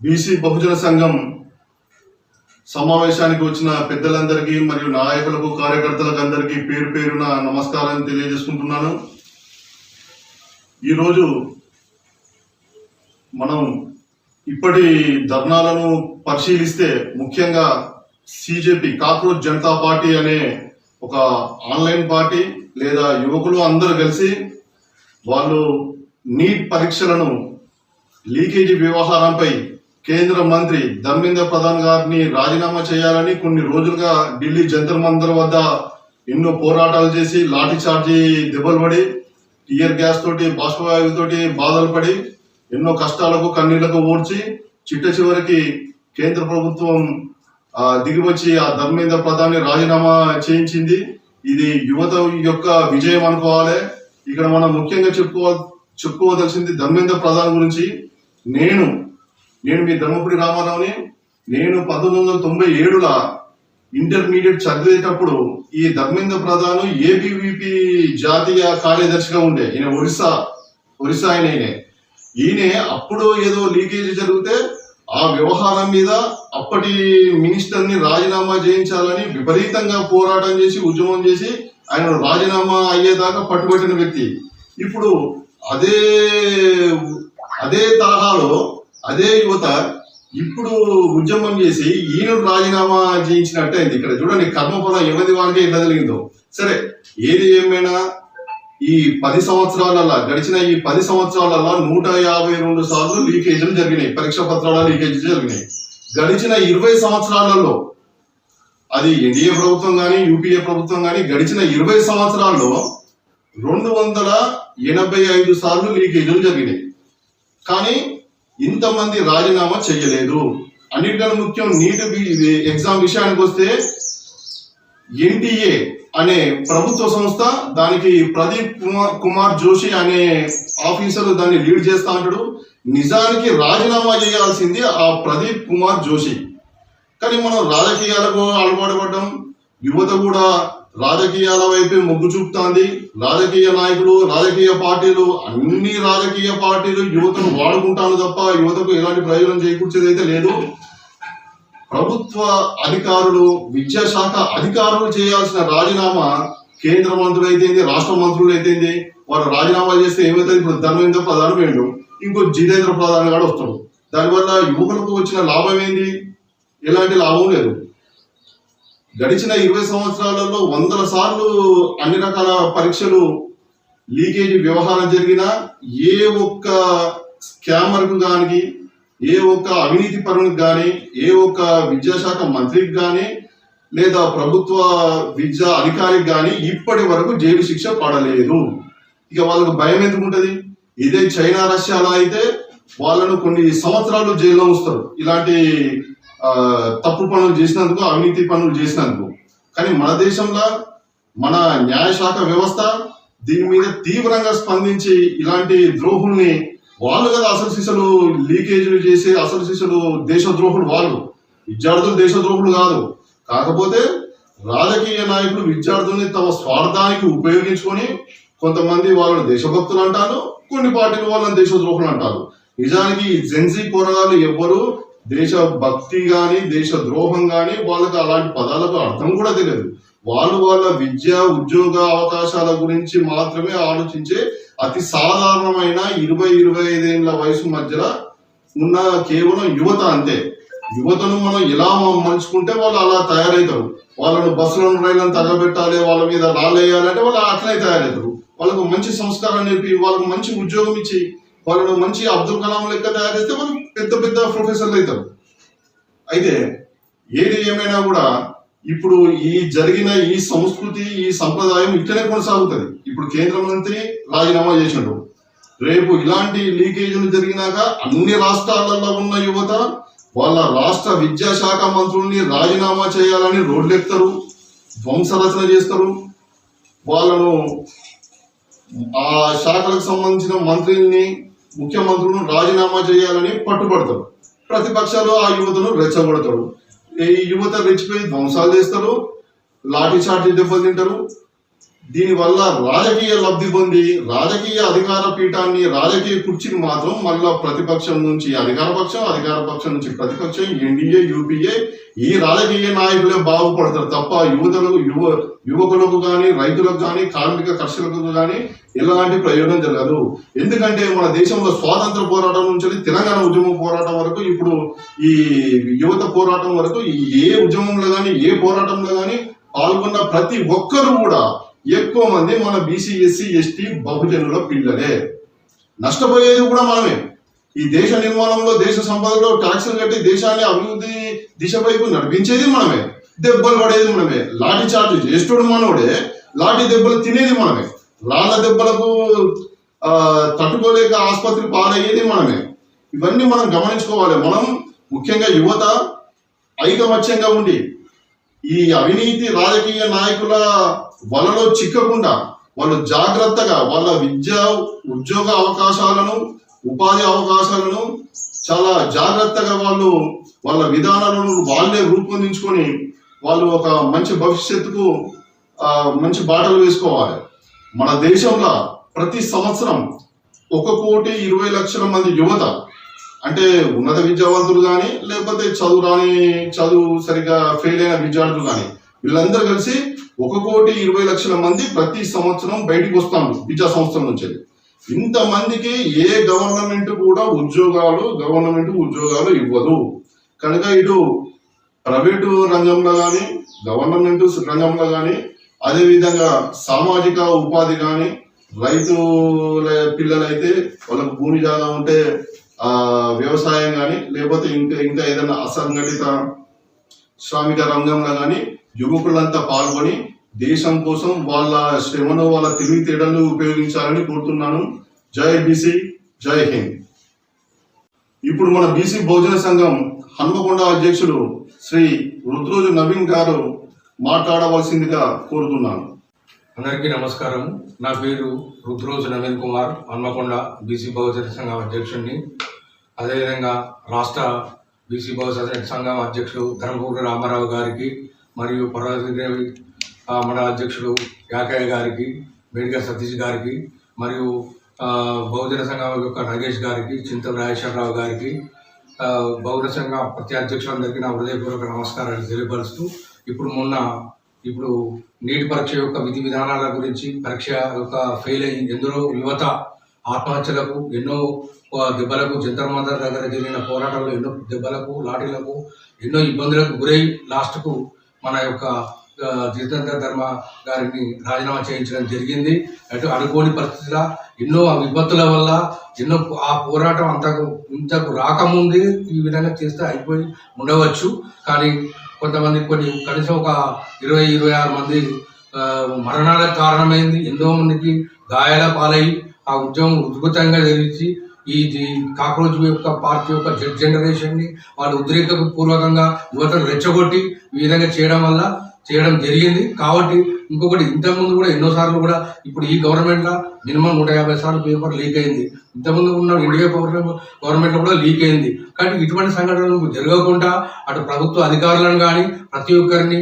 BC బహుజన సంఘం సమావేశానికి వచ్చిన పెద్దలందరికీ మరియు నాయకులకు కార్యకర్తలకు అందరికీ పేరు పేరున నమస్కారం తెలియజేసుకుంటున్నాను. ఈరోజు మనం ఇప్పటి ధర్నాలను పరిశీలిస్తే ముఖ్యంగా సిజేపీ కాక్రోచ్ జనతా పార్టీ అనే ఒక ఆన్లైన్ పార్టీ లేదా యువకులు అందరూ కలిసి వాళ్ళు నీట్ పరీక్షలను లీకేజీ వ్యవహారంపై కేంద్ర మంత్రి ధర్మేంద్ర ప్రధాన్ గారిని రాజీనామా చేయాలని కొన్ని రోజులుగా ఢిల్లీ జంతర్ మంతర్ వద్ద ఎన్నో పోరాటాలు చేసి లాఠీ చార్జీ దెబ్బలు పడి టియర్ గ్యాస్ తోటి బాష్పవాయువుతోటి బాధలు పడి ఎన్నో కష్టాలకు కన్నీళ్లకు ఓడ్చి చిట్ట చివరికి కేంద్ర ప్రభుత్వం దిగివచ్చి ఆ ధర్మేంద్ర ప్రధాన్ని రాజీనామా చేయించింది. ఇది యువత యొక్క విజయం అనుకోవాలి. ఇక్కడ మనం ముఖ్యంగా చెప్పుకోవలసింది ధర్మేంద్ర ప్రధాన్ గురించి. నేను మీ ధర్మపురి రామారావుని. నేను 1997లో ఇంటర్మీడియట్ చదివేటప్పుడు ఈ ధర్మేంద్ర ప్రధాన్ ఏబీవీపీ జాతీయ కార్యదర్శిగా ఉండే. ఈయన ఒరిస్సా ఈయన అప్పుడు ఏదో లీకేజీ జరిగితే ఆ వ్యవహారం మీద అప్పటి మినిస్టర్ ని రాజీనామా చేయించాలని విపరీతంగా పోరాటం చేసి ఉద్యమం చేసి ఆయన రాజీనామా అయ్యేదాకా పట్టుబట్టిన వ్యక్తి. ఇప్పుడు అదే తరహాలో అదే యువత ఇప్పుడు ఉద్యమం చేసి ఈయన రాజీనామా చేయించినట్టయింది. ఇక్కడ చూడండి, కర్మఫలం ఎవరి వాళ్ళకే ఎట్లా జరిగిందో. సరే, ఏది ఏమైనా ఈ 10 సంవత్సరాలలో గడిచిన ఈ 10 సంవత్సరాలలో 152 సార్లు లీకేజీలు జరిగినాయి, పరీక్ష పత్రాల లీకేజీ జరిగినాయి. గడిచిన 20 సంవత్సరాలలో అది ఎన్డీఏ ప్రభుత్వం కానీ యూపీఏ ప్రభుత్వం కానీ గడిచిన 20 సంవత్సరాల్లో 285 సార్లు లీకేజీలు జరిగినాయి. కానీ ఇంతమంది రాజీనామా చేయలేదు. అన్నిటికన్నా ముఖ్యం నీట్ ఎగ్జామ్ విషయానికి వస్తే ఎన్టీఏ అనే ప్రభుత్వ సంస్థ, దానికి ప్రదీప్ కుమార్ జోషి అనే ఆఫీసర్ దాన్ని లీడ్ చేస్తా ఉంటాడు. నిజానికి రాజీనామా చేయాల్సింది ఆ ప్రదీప్ కుమార్ జోషి. కానీ మనం రాజకీయాలకు అలవాటు పడ్డాం. యువత కూడా రాజకీయాల వైపే మొగ్గు చూపుతోంది. రాజకీయ నాయకులు, రాజకీయ పార్టీలు, అన్ని రాజకీయ పార్టీలు యువతను వాడుకుంటాను తప్ప యువతకు ఎలాంటి ప్రయోజనం చేకూర్చేదైతే లేదు. ప్రభుత్వ అధికారులు, విద్యాశాఖ అధికారులు చేయాల్సిన రాజీనామా కేంద్ర మంత్రులు అయితేంది, రాష్ట్ర మంత్రులు అయితేంది, వారు రాజీనామా చేస్తే ఏమవుతుంది? ఇప్పుడు ధర్మేంద్ర ప్రధాన్ వేయండు, ఇంకో జితేంద్ర ప్రధాన్ గారు వస్తాడు. దానివల్ల యువకులకు వచ్చిన లాభం ఏంది? ఎలాంటి లాభం లేదు. గడిచిన 20 సంవత్సరాలలో 100 సార్లు అన్ని రకాల పరీక్షలు లీకేజీ వ్యవహారం జరిగినా ఏ ఒక్క స్కామర్ కు కానీ, ఏ ఒక్క అవినీతి పరునికి కానీ, ఏ ఒక్క విద్యాశాఖ మంత్రికి కానీ లేదా ప్రభుత్వ విద్యా అధికారికి కానీ ఇప్పటి వరకు జైలు శిక్ష పడలేదు. ఇక వాళ్ళకు భయం ఎందుకు ఉంటుంది? ఇదే చైనా, రష్యాలో అయితే వాళ్ళను కొన్ని సంవత్సరాలు జైల్లో ఉంచుతారు ఇలాంటి తప్పు పనులు చేసినందుకు, అవినీతి పనులు చేసినందుకు. కానీ మన దేశంలో మన న్యాయశాఖ వ్యవస్థ దీని మీద తీవ్రంగా స్పందించి ఇలాంటి ద్రోహుల్ని, వాళ్ళు కదా అసలు శిశులు లీకేజీలు చేసి అసలు శిశులు దేశద్రోహులు, వాళ్ళు విద్యార్థులు దేశద్రోహులు కాదు. కాకపోతే రాజకీయ నాయకులు విద్యార్థుల్ని తమ స్వార్థానికి ఉపయోగించుకొని కొంతమంది వాళ్ళని దేశభక్తులు అంటారు, కొన్ని పార్టీలు వాళ్ళని దేశద్రోహులు అంటారు. నిజానికి జెన్జీ పోరాటాలు ఎవ్వరు దేశ భక్తి గాని, దేశ ద్రోహం గాని వాళ్ళకి అలాంటి పదాలకు అర్థం కూడా తెలియదు. వాళ్ళు వాళ్ళ విద్యా ఉద్యోగ అవకాశాల గురించి మాత్రమే ఆలోచించే అతి సాధారణమైన 20-25 ఏళ్ల వయసు మధ్యలో ఉన్న కేవలం యువత. అంతే. యువతను మనం ఎలా మలుచుకుంటే వాళ్ళు అలా తయారవుతారు. వాళ్ళను బస్సులను, రైళ్లను తగబెట్టాలి, వాళ్ళ మీద రాళ్ళేయాలంటే వాళ్ళు అట్లనే తయారవుతారు. వాళ్ళకు మంచి సంస్కారం నేర్పి, వాళ్ళకు మంచి ఉద్యోగం ఇచ్చి, వాళ్ళను మంచి అబ్దుల్ కలాం లెక్క తయారు చేస్తే వాళ్ళు పెద్ద పెద్ద ప్రొఫెసర్లు అవుతారు. అయితే ఏది ఏమైనా కూడా ఇప్పుడు ఈ జరిగిన ఈ సంస్కృతి, ఈ సంప్రదాయం ఇట్లనే కొనసాగుతుంది. ఇప్పుడు కేంద్ర మంత్రి రాజీనామా చేసినాడు. రేపు ఇలాంటి లీకేజీలు జరిగినాక అన్ని రాష్ట్రాలలో ఉన్న యువత వాళ్ళ రాష్ట్ర విద్యాశాఖ మంత్రుల్ని రాజీనామా చేయాలని రోడ్లెక్కుతారు, ధ్వంసరచన చేస్తారు. వాళ్ళను ఆ శాఖలకు సంబంధించిన మంత్రుల్ని, ముఖ్యమంత్రులను రాజీనామా చేయాలని పట్టుబడతారు. ప్రతిపక్షాలు ఆ యువతను రెచ్చగొడతారు. ఈ యువత రెచ్చిపోయి ధ్వంసాలు చేస్తారు, లాఠీ చార్జీ దెబ్బలు తింటారు. దీనివల్ల రాజకీయ లబ్ధి పొంది రాజకీయ అధికార పీఠాన్ని, రాజకీయ కుర్చీని మాత్రం మళ్ళా ప్రతిపక్షం నుంచి అధికార పక్షం నుంచి ప్రతిపక్షం, ఎన్డీఏ, యూపీఏ ఈ రాజకీయ నాయకులే బాగుపడతారు తప్ప యువకులకు కానీ, రైతులకు కానీ, కార్మిక కర్షకులకు కానీ ఎలాంటి ప్రయోజనం జరగదు. ఎందుకంటే మన దేశంలో స్వాతంత్ర పోరాటం నుంచి తెలంగాణ ఉద్యమం పోరాటం వరకు, ఇప్పుడు ఈ యువత పోరాటం వరకు ఏ ఉద్యమంలో కానీ, ఏ పోరాటంలో కానీ పాల్గొన్న ప్రతి ఒక్కరు కూడా ఎక్కువ మంది మన బీసీ, ఎస్సీ, ఎస్టీ, బహుజనుల పిల్లలే. నష్టపోయేది కూడా మనమే. ఈ దేశ నిర్మాణంలో, దేశ సంపదలో ట్యాక్సులు కట్టి దేశాన్ని అభివృద్ధి దిశ వైపు నడిపించేది మనమే, దెబ్బలు పడేది మనమే. లాఠీ చార్జ్ చేస్తుడు మనోడే, లాఠీ దెబ్బలు తినేది మనమే. రాళ్ల దెబ్బలకు తట్టుకోలేక ఆసుపత్రి పాలయ్యేది మనమే. ఇవన్నీ మనం గమనించుకోవాలి. మనం ముఖ్యంగా యువత ఐకమత్యంగా ఉండి ఈ అవినీతి రాజకీయ నాయకుల వలలో చిక్కకుండా వాళ్ళు జాగ్రత్తగా వాళ్ళ విద్యా, ఉద్యోగ అవకాశాలను, ఉపాధి అవకాశాలను చాలా జాగ్రత్తగా వాళ్ళ విధానాలను వాళ్ళే రూపొందించుకొని వాళ్ళు ఒక మంచి భవిష్యత్తుకు మంచి బాటలు వేసుకోవాలి. మన దేశంలో ప్రతి సంవత్సరం 1,20,00,000 మంది యువత, అంటే ఉన్నత విద్యావంతులు కానీ, లేకపోతే చదువు సరిగా ఫెయిల్ అయిన విద్యార్థులు కానీ, వీళ్ళందరూ కలిసి 1,20,00,000 మంది ప్రతి సంవత్సరం బయటికి వస్తాము విద్యా సంస్థల నుంచి. ఇంతమందికి ఏ గవర్నమెంట్ కూడా ఉద్యోగాలు ఇవ్వదు. కనుక ఇటు ప్రైవేటు రంగంలో కానీ, గవర్నమెంట్ రంగంలో కానీ, అదేవిధంగా సామాజిక ఉపాధి కానీ, రైతుల పిల్లలైతే వాళ్ళకు భూమి జాగా ఉంటే వ్యవసాయం కానీ, లేకపోతే ఇంకా ఏదైనా అసంఘటిత శ్రామిక రంగంలో కానీ యువకులంతా పాల్గొని దేశం కోసం వాళ్ళ శ్రమను, వాళ్ళ తెలివితేటలను ఉపయోగించాలని కోరుతున్నాను. జై బీసీ, జై హింద్. ఇప్పుడు మన బీసీ బహుజన సంఘం హన్మకొండ అధ్యక్షుడు శ్రీ రుద్రోజు నవీన్ గారు మాట్లాడవలసిందిగా కోరుతున్నాను. అందరికీ నమస్కారం. నా పేరు రుద్రోజు నవీన్ కుమార్, హన్మకొండ బీసీ బహుజన సంఘం అధ్యక్షుడిని. అదేవిధంగా రాష్ట్ర బీసీ బహుజన సంఘం అధ్యక్షుడు ధర్మపురి రామారావు గారికి, మరియు పర్వతగిరి మన అధ్యక్షుడు యాకయ్య గారికి, మేడిగా సతీష్ గారికి, మరియు బహుజన సంఘం యొక్క నగేష్ గారికి, చింతల రాజేశ్వరరావు గారికి, బహుజన సంఘ ప్రతి అధ్యక్షులందరికీ నా హృదయపూర్వక నమస్కారాలు తెలియపరుస్తూ, ఇప్పుడు నీటి పరీక్ష యొక్క విధి విధానాల గురించి, పరీక్ష యొక్క ఫెయిల్ అయ్యి ఎందరో యువత ఆత్మహత్యలకు, ఎన్నో దెబ్బలకు, జంతర్ మంతర్ దగ్గర జరిగిన పోరాటంలో ఎన్నో దెబ్బలకు, లాఠీలకు, ఎన్నో ఇబ్బందులకు గురై లాస్ట్కు మన యొక్క జితేంద్ర ధర్మ గారిని రాజీనామా చేయించడం జరిగింది. అటు అనుకోని పరిస్థితుల ఎన్నో విపత్తుల వల్ల ఎన్నో ఆ పోరాటం ఇంతకు రాకముందే ఈ విధంగా చేస్తే అయిపోయి ఉండవచ్చు. కానీ కొంతమంది కనీసం ఒక 20-26 మంది మరణాలకు కారణమైంది. ఎంతో మందికి గాయాల పాలై ఆ ఉద్యమం ఉద్భుతంగా తెలిసి ఈ కాక్రోచ్ యొక్క పార్టీ యొక్క జనరేషన్ని వాళ్ళు ఉద్రేకపూర్వకంగా యువతను రెచ్చగొట్టి ఈ విధంగా చేయడం జరిగింది. కాబట్టి ఇంకొకటి, ఇంతకుముందు కూడా ఎన్నోసార్లు కూడా ఇప్పుడు ఈ గవర్నమెంట్లో మినిమం 150 సార్లు పేపర్ లీక్ అయింది. ఇంతకుముందు ఉన్న ఇండియా గవర్నమెంట్లో కూడా లీక్ అయింది. కానీ ఇటువంటి సంఘటనలు జరగకుండా అటు ప్రభుత్వ అధికారులను కానీ ప్రతి ఒక్కరిని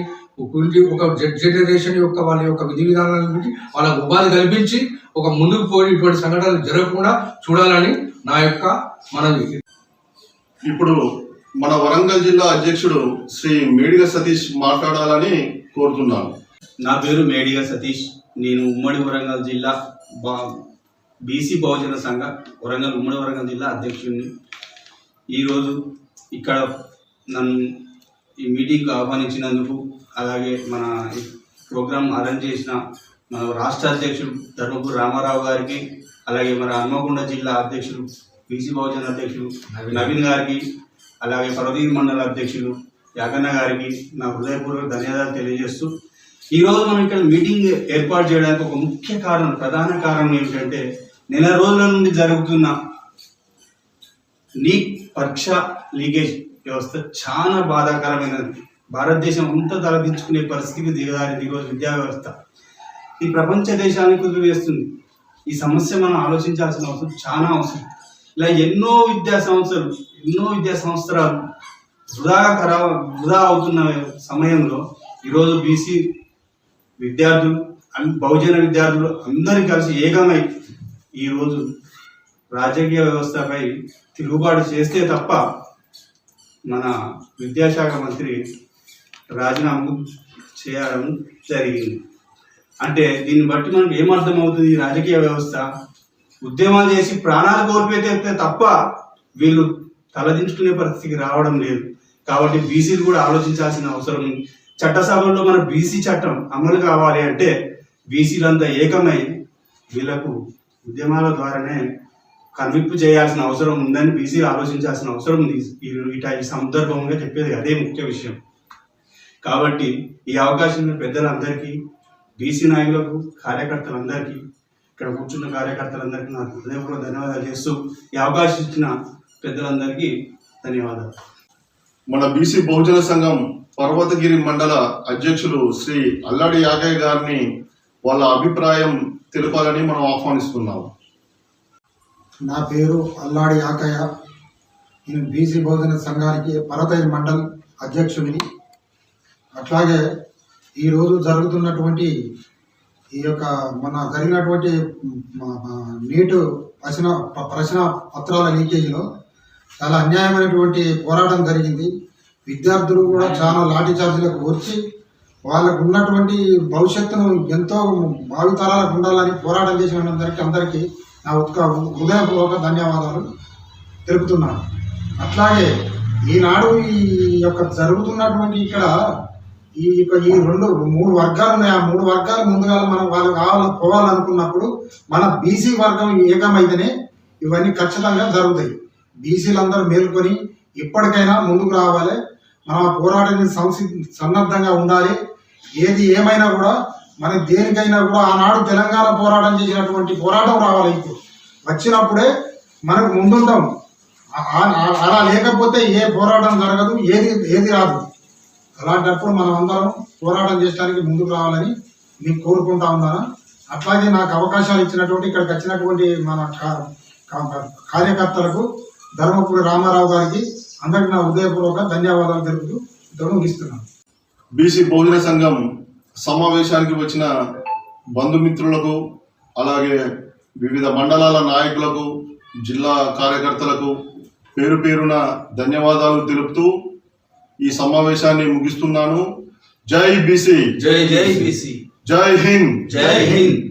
ఒక జనరేషన్ యొక్క వాళ్ళ యొక్క విధి విధానాల గురించి వాళ్ళకు ఉపాధి కల్పించి ఒక ముందుకు పోయి ఇటువంటి సంఘటనలు జరగకుండా చూడాలని నా యొక్క మనవి. ఇప్పుడు మన వరంగల్ జిల్లా అధ్యక్షుడు శ్రీ మేడిగా సతీష్ మాట్లాడాలని కోరుతున్నాను. నా పేరు మేడిగా సతీష్. నేను ఉమ్మడి వరంగల్ జిల్లా బీసీ బహుజన సంఘ ఉమ్మడి వరంగల్ జిల్లా అధ్యక్షుడిని. ఈరోజు ఇక్కడ నన్ను ఈ మీటింగ్కు ఆహ్వానించినందుకు, అలాగే మన ప్రోగ్రాం అరేంజ్ చేసిన మన రాష్ట్ర అధ్యక్షుడు ధర్మపురి రామారావు గారికి, అలాగే మన హన్మకొండ జిల్లా అధ్యక్షుడు బీసీ బహుజన అధ్యక్షుడు నవీన్ గారికి, అలాగే పర్వతగిరి మండల అధ్యక్షులు యాగన్న గారికి నా హృదయపూర్వక ధన్యవాదాలు తెలియజేస్తూ, ఈరోజు మనం ఇక్కడ మీటింగ్ ఏర్పాటు చేయడానికి ఒక ముఖ్య కారణం, ప్రధాన కారణం ఏమిటంటే, నెల రోజుల నుండి జరుగుతున్న నీట్ పరీక్ష లీకేజ్ వ్యవస్థ చాలా బాధాకరమైనది. భారతదేశం అంతా తలదించుకునే పరిస్థితికి దిగదారింది ఈరోజు విద్యా వ్యవస్థ. ఈ ప్రపంచ దేశాన్ని కుదిరివేస్తుంది. ఈ సమస్య మనం ఆలోచించాల్సిన అవసరం చాలా అవసరం. ఇలా ఎన్నో విద్యా సంవత్సరాలు వృధా అవుతున్న సమయంలో ఈరోజు బీసీ విద్యార్థులు, బహుజన విద్యార్థులు అందరూ కలిసి ఏకమై ఈరోజు రాజకీయ వ్యవస్థపై తిరుగుబాటు చేస్తే తప్ప మన విద్యాశాఖ మంత్రి రాజీనామా చేయడం జరిగింది. అంటే దీన్ని బట్టి మనకు ఏమర్థమవుతుంది? ఈ రాజకీయ వ్యవస్థ ఉద్యమాలు చేసి ప్రాణాలు కోల్పోతే తప్ప వీళ్ళు తలదించుకునే పరిస్థితికి రావడం లేదు. కాబట్టి బీసీలు కూడా ఆలోచించాల్సిన అవసరం ఉంది. చట్టసభల్లో మన బీసీ చట్టం అమలు కావాలి అంటే బీసీలంతా ఏకమై వీళ్ళకు ఉద్యమాల ద్వారానే కనువిప్పు చేయాల్సిన అవసరం ఉందని బీసీలు ఆలోచించాల్సిన అవసరం ఉంది. ఈ సందర్భంగా చెప్పేది అదే ముఖ్య విషయం. కాబట్టి ఈ అవకాశం పెద్దలందరికీ, బీసీ నాయకులకు, కార్యకర్తలందరికీ, ఇక్కడ కూర్చున్న కార్యకర్తలందరికీ నాకు హృదయపూర్వక ధన్యవాదాలు చేస్తూ ఈ అవకాశం ఇచ్చిన పెద్దలందరికీ ధన్యవాదాలు. మన బీసీ బహుజన సంఘం పర్వతగిరి మండల అధ్యక్షులు శ్రీ అల్లాడి యాగయ్య గారిని వాళ్ళ అభిప్రాయం తెలపాలని మనం ఆహ్వానిస్తున్నాము. నా పేరు అల్లాడి యాకయ్య. నేను బీసీ బహుజన సంఘానికి పర్వతగిరి మండల్ అధ్యక్షుడిని. అట్లాగే ఈరోజు జరుగుతున్నటువంటి ఈ యొక్క మన జరిగినటువంటి నీటు ప్రశ్న పత్రాల లీకేజీలో చాలా అన్యాయమైనటువంటి పోరాటం జరిగింది. విద్యార్థులు కూడా చాలా లాఠీ చార్జీలకు వచ్చి వాళ్ళకు ఉన్నటువంటి భవిష్యత్తును ఎంతో భావితరాలకు ఉండాలని పోరాటం చేసిన అందరికీ నా హృదయపూర్వక ధన్యవాదాలు తెలుపుతున్నాను. అట్లాగే ఈనాడు ఈ యొక్క జరుగుతున్నటువంటి ఇక్కడ ఈ మూడు వర్గాలు ఉన్నాయి. ఆ మూడు వర్గాలు ముందుగా మనం వాళ్ళు పోవాలనుకున్నప్పుడు మన బీసీ వర్గం ఏకమైతేనే ఇవన్నీ ఖచ్చితంగా జరుగుతాయి. బీసీలందరూ మేల్కొని ఇప్పటికైనా ముందుకు రావాలి. మన పోరాటానికి సన్నద్ధంగా ఉండాలి. ఏది ఏమైనా కూడా మన దేనికైనా కూడా ఆనాడు తెలంగాణ పోరాటం చేసినటువంటి పోరాటం రావాలి. ఇప్పుడు వచ్చినప్పుడే మనకు ముందుంటాం. అలా లేకపోతే ఏ పోరాటం జరగదు, ఏది రాదు. అలాంటప్పుడు మనం అందరం పోరాటం చేయడానికి ముందుకు రావాలని నేను కోరుకుంటా ఉన్నాను. అట్లాగే నాకు అవకాశాలు ఇచ్చినటువంటి ఇక్కడికి వచ్చినటువంటి మన కార్యకర్తలకు, ధర్మపురి రామారావు గారికి అందరికీ నా హృదయపూర్వక ధన్యవాదాలు తెలుపుతూ ముగిస్తున్నాను. బీసీ బహుజన సంఘం సమావేశానికి వచ్చిన బంధుమిత్రులకు, అలాగే వివిధ మండలాల నాయకులకు, జిల్లా కార్యకర్తలకు పేరు పేరున ధన్యవాదాలు తెలుపుతూ ఈ సమావేశాన్ని ముగిస్తున్నాను. జై బీసీ, జై జై బీసీ, జై హింద్, జై హింద్.